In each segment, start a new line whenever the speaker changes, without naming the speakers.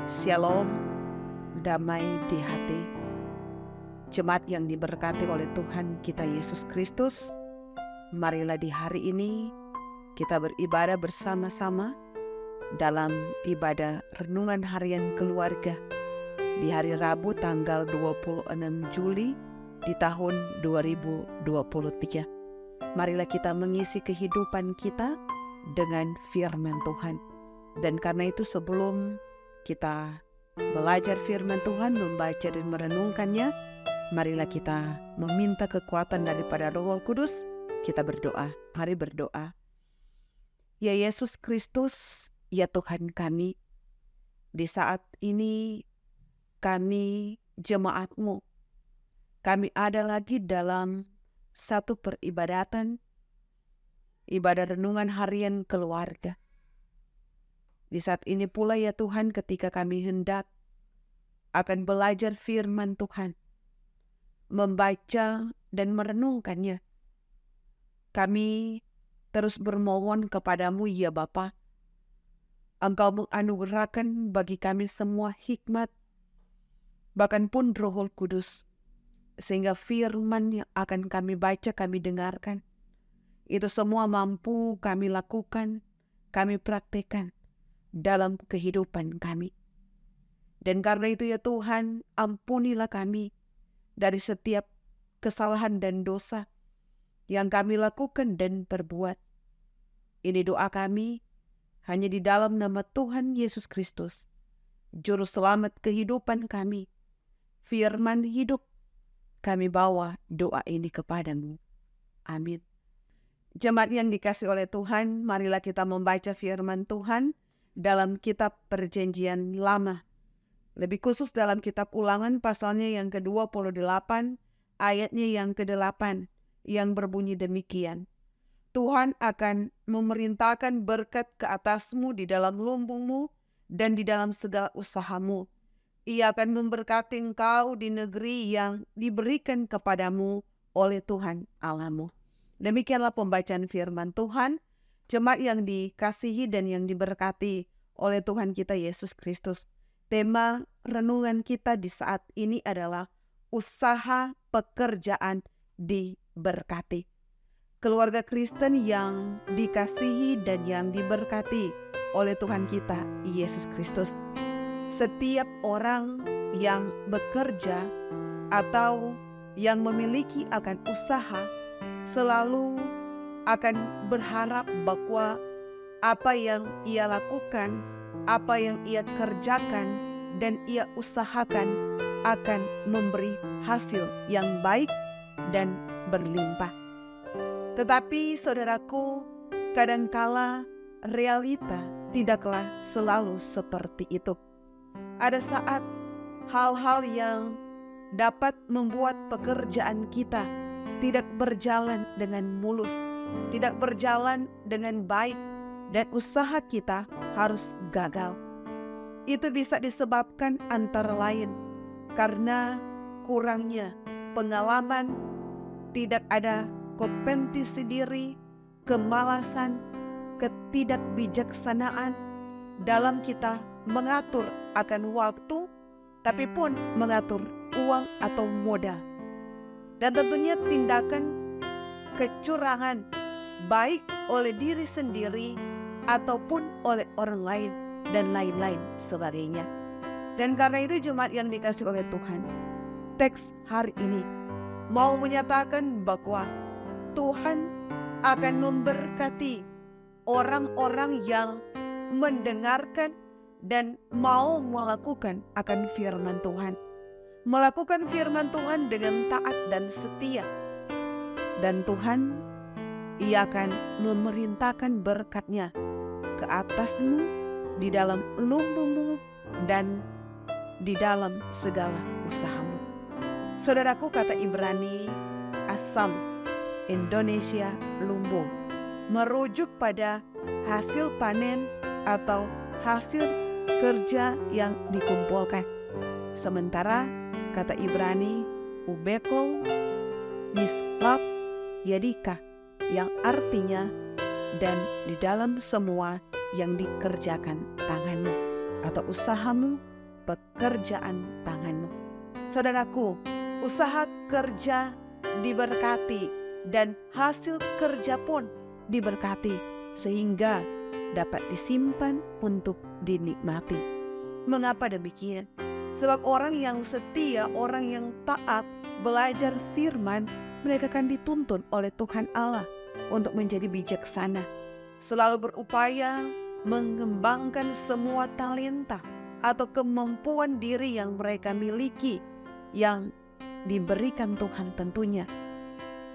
Shalom, damai di hati. Jemaat yang diberkati oleh Tuhan kita Yesus Kristus, marilah di hari ini kita beribadah bersama-sama dalam ibadah renungan harian keluarga di hari Rabu tanggal 26 Juli di tahun 2023. Marilah kita mengisi kehidupan kita dengan firman Tuhan. Dan karena itu sebelum kita belajar firman Tuhan, membaca dan merenungkannya, marilah kita meminta kekuatan daripada Roh Kudus. Kita berdoa. Mari berdoa. Ya Yesus Kristus, ya Tuhan kami, di saat ini kami jemaat-Mu, kami ada lagi dalam satu peribadatan, ibadah renungan harian keluarga. Di saat ini pula ya Tuhan, ketika kami hendak akan belajar firman Tuhan, membaca dan merenungkannya, kami terus bermohon kepadamu ya Bapa, Engkau menganugerahkan bagi kami semua hikmat, bahkan pun Roh Kudus, sehingga firman yang akan kami baca, kami dengarkan, itu semua mampu kami lakukan, kami praktekkan dalam kehidupan kami. Dan karena itu ya Tuhan, ampunilah kami dari setiap kesalahan dan dosa yang kami lakukan dan perbuat. Ini doa kami hanya di dalam nama Tuhan Yesus Kristus, Juru Selamat kehidupan kami, firman hidup. Kami bawa doa ini kepadamu. Amin. Jemaat yang dikasih oleh Tuhan, marilah kita membaca firman Tuhan dalam kitab Perjanjian Lama. Lebih khusus dalam kitab Ulangan pasalnya yang ke-28, ayatnya yang ke-8, yang berbunyi demikian. Tuhan akan memerintahkan berkat ke atasmu di dalam lumbungmu dan di dalam segala usahamu. Ia akan memberkati engkau di negeri yang diberikan kepadamu oleh Tuhan Allahmu. Demikianlah pembacaan firman Tuhan. Jemaat yang dikasihi dan yang diberkati oleh Tuhan kita Yesus Kristus. Tema renungan kita di saat ini adalah usaha pekerjaan diberkati. Keluarga Kristen yang dikasihi dan yang diberkati oleh Tuhan kita Yesus Kristus. Setiap orang yang bekerja atau yang memiliki akan usaha selalu akan berharap bahwa apa yang ia lakukan, apa yang ia kerjakan, dan ia usahakan akan memberi hasil yang baik dan berlimpah. Tetapi saudaraku, kadangkala realita tidaklah selalu seperti itu. Ada saat hal-hal yang dapat membuat pekerjaan kita tidak berjalan dengan mulus, tidak berjalan dengan baik, dan usaha kita harus gagal. Itu bisa disebabkan antara lain karena kurangnya pengalaman, tidak ada kompetisi diri, kemalasan, ketidakbijaksanaan dalam kita mengatur akan waktu, tapi pun mengatur uang atau modal. Dan tentunya tindakan kecurangan baik oleh diri sendiri ataupun oleh orang lain dan lain-lain sebagainya. Dan karena itu jemaat yang dikasih oleh Tuhan, teks hari ini mau menyatakan bahwa Tuhan akan memberkati orang-orang yang mendengarkan dan mau melakukan akan firman Tuhan. Melakukan firman Tuhan dengan taat dan setia. Dan Tuhan, Ia akan memerintahkan berkat-Nya ke atasmu, di dalam lumbungmu, dan di dalam segala usahamu. Saudaraku, kata Ibrani, Asam, Indonesia, lumbung, merujuk pada hasil panen atau hasil kerja yang dikumpulkan. Sementara kata Ibrani, Ubekol, Mislab, Yadika, yang artinya dan di dalam semua yang dikerjakan tanganmu atau usahamu pekerjaan tanganmu. Saudaraku, usaha kerja diberkati dan hasil kerja pun diberkati sehingga dapat disimpan untuk dinikmati. Mengapa demikian? Sebab orang yang setia, orang yang taat, belajar firman, mereka akan dituntun oleh Tuhan Allah untuk menjadi bijaksana, selalu berupaya mengembangkan semua talenta atau kemampuan diri yang mereka miliki, yang diberikan Tuhan tentunya.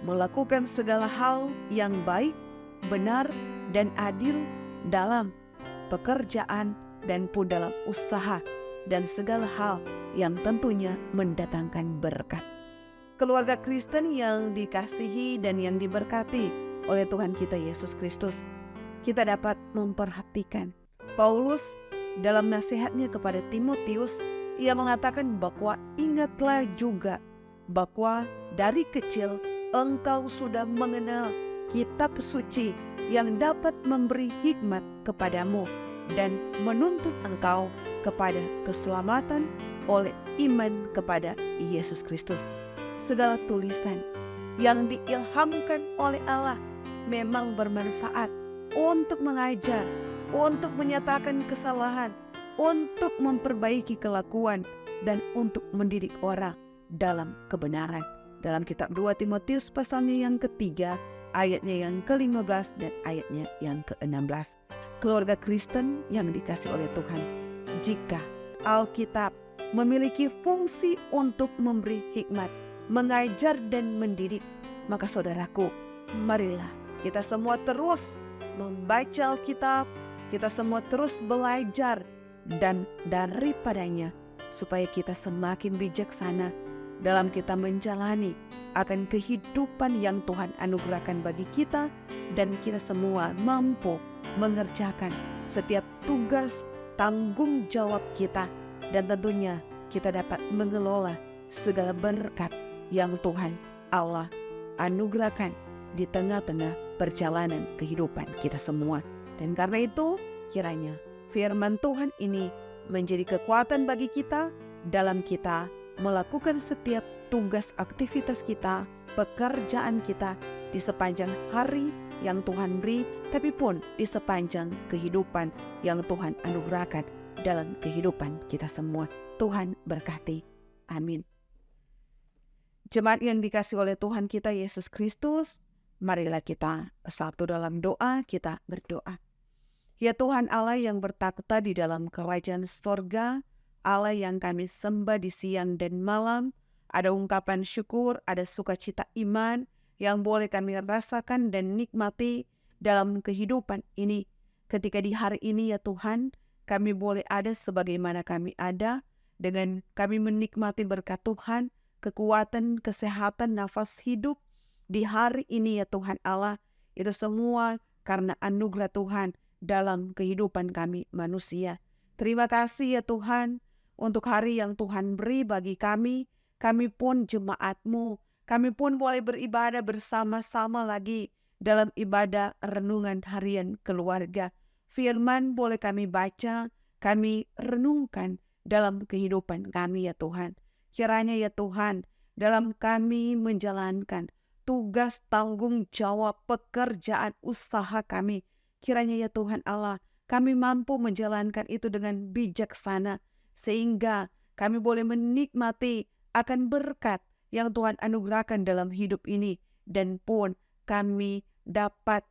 Melakukan segala hal yang baik, benar, dan adil dalam pekerjaan dan pun dalam usaha dan segala hal yang tentunya mendatangkan berkat. Keluarga Kristen yang dikasihi dan yang diberkati oleh Tuhan kita Yesus Kristus, kita dapat memperhatikan Paulus dalam nasihatnya kepada Timotius. Ia mengatakan bahwa ingatlah juga bahwa dari kecil engkau sudah mengenal kitab suci yang dapat memberi hikmat kepadamu dan menuntut engkau kepada keselamatan oleh iman kepada Yesus Kristus. Segala tulisan yang diilhamkan oleh Allah memang bermanfaat untuk mengajar, untuk menyatakan kesalahan, untuk memperbaiki kelakuan, dan untuk mendidik orang dalam kebenaran. Dalam kitab 2 Timotius pasalnya yang ketiga, ayatnya yang ke-15 dan ayatnya yang ke-16. Keluarga Kristen yang dikasih oleh Tuhan, jika Alkitab memiliki fungsi untuk memberi hikmat, mengajar dan mendidik, maka saudaraku, marilah kita semua terus membaca Alkitab, kita semua terus belajar dan daripadanya, supaya kita semakin bijaksana dalam kita menjalani akan kehidupan yang Tuhan anugerahkan bagi kita, dan kita semua mampu mengerjakan setiap tugas tanggung jawab kita, dan tentunya kita dapat mengelola segala berkat yang Tuhan Allah anugerahkan di tengah-tengah perjalanan kehidupan kita semua. Dan karena itu, kiranya firman Tuhan ini menjadi kekuatan bagi kita dalam kita melakukan setiap tugas aktivitas kita, pekerjaan kita di sepanjang hari yang Tuhan beri, tapi pun di sepanjang kehidupan yang Tuhan anugerahkan dalam kehidupan kita semua. Tuhan berkati. Amin. Jemaat yang dikasihi oleh Tuhan kita Yesus Kristus, marilah kita bersatu dalam doa. Kita berdoa. Ya Tuhan Allah yang bertakhta di dalam kerajaan sorga, Allah yang kami sembah di siang dan malam, ada ungkapan syukur, ada sukacita iman yang boleh kami rasakan dan nikmati dalam kehidupan ini. Ketika di hari ini ya Tuhan, kami boleh ada sebagaimana kami ada, dengan kami menikmati berkat Tuhan, kekuatan, kesehatan, nafas hidup di hari ini ya Tuhan Allah. Itu semua karena anugerah Tuhan dalam kehidupan kami manusia. Terima kasih ya Tuhan untuk hari yang Tuhan beri bagi kami. Kami pun jemaat-Mu, kami pun boleh beribadah bersama-sama lagi dalam ibadah renungan harian keluarga. Firman boleh kami baca, kami renungkan dalam kehidupan kami ya Tuhan. Kiranya ya Tuhan, dalam kami menjalankan tugas tanggung jawab pekerjaan usaha kami, kiranya ya Tuhan Allah, kami mampu menjalankan itu dengan bijaksana, sehingga kami boleh menikmati akan berkat yang Tuhan anugerahkan dalam hidup ini, dan pun kami dapat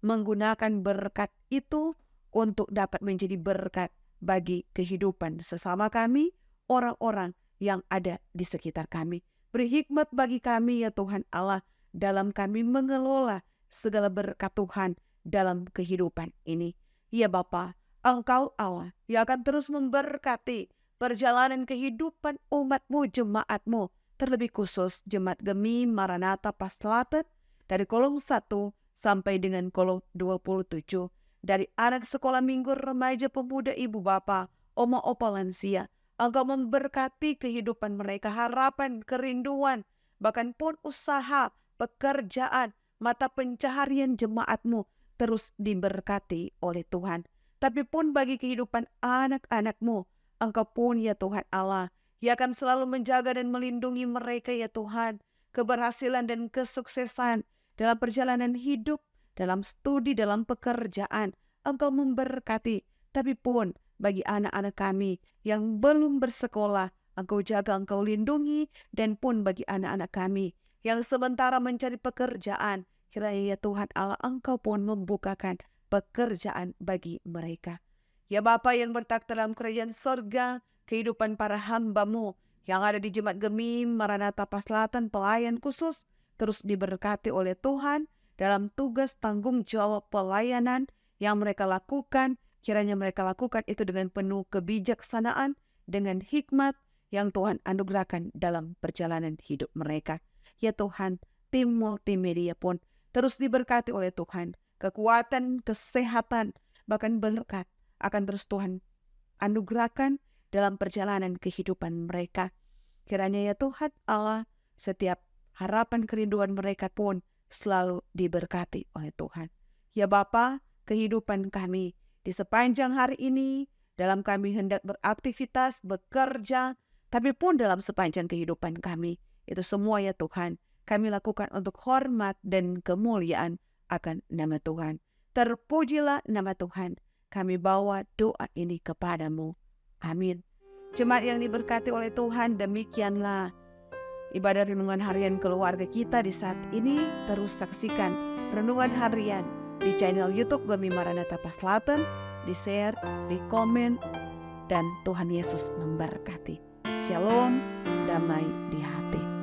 menggunakan berkat itu untuk dapat menjadi berkat bagi kehidupan sesama kami, orang-orang yang ada di sekitar kami. Beri hikmat bagi kami ya Tuhan Allah dalam kami mengelola segala berkat Tuhan dalam kehidupan ini. Ya Bapa, Engkau Allah yang akan terus memberkati perjalanan kehidupan umat-Mu, jemaat-Mu, terlebih khusus Jemaat Gemi Maranatha Paslaten dari kolom 1 sampai dengan kolom 27, dari anak sekolah minggu, remaja, pemuda, ibu bapa, oma opa lansia. Engkau memberkati kehidupan mereka, harapan, kerinduan, bahkan pun usaha, pekerjaan, mata pencaharian jemaat-Mu terus diberkati oleh Tuhan. Tapi pun bagi kehidupan anak-anak-Mu, Engkau pun ya Tuhan Allah, yang akan selalu menjaga dan melindungi mereka ya Tuhan. Keberhasilan dan kesuksesan dalam perjalanan hidup, dalam studi, dalam pekerjaan. Engkau memberkati. Tapi pun bagi anak-anak kami yang belum bersekolah, Engkau jaga, Engkau lindungi. Dan pun bagi anak-anak kami yang sementara mencari pekerjaan, kiranya ya Tuhan Allah, Engkau pun membukakan pekerjaan bagi mereka. Ya Bapa yang bertakhta dalam kerajaan sorga, kehidupan para hamba-Mu yang ada di Jemaat Gemi Maranatha Paslatan, pelayan khusus, terus diberkati oleh Tuhan dalam tugas tanggung jawab pelayanan yang mereka lakukan. Kiranya mereka lakukan itu dengan penuh kebijaksanaan, dengan hikmat yang Tuhan anugerahkan dalam perjalanan hidup mereka. Ya Tuhan, tim multimedia pun terus diberkati oleh Tuhan. Kekuatan, kesehatan, bahkan berkat akan terus Tuhan anugerahkan dalam perjalanan kehidupan mereka. Kiranya ya Tuhan Allah, setiap harapan kerinduan mereka pun selalu diberkati oleh Tuhan. Ya Bapa, kehidupan kami di sepanjang hari ini, dalam kami hendak beraktivitas, bekerja, tapi pun dalam sepanjang kehidupan kami, itu semua ya Tuhan, kami lakukan untuk hormat dan kemuliaan akan nama Tuhan. Terpujilah nama Tuhan. Kami bawa doa ini kepadamu. Amin. Jemaat yang diberkati oleh Tuhan, demikianlah ibadah renungan harian keluarga kita di saat ini. Terus saksikan renungan harian di channel YouTube Gemi Maranatha Paslatan, di share, di komen, dan Tuhan Yesus memberkati. Shalom, damai di hati.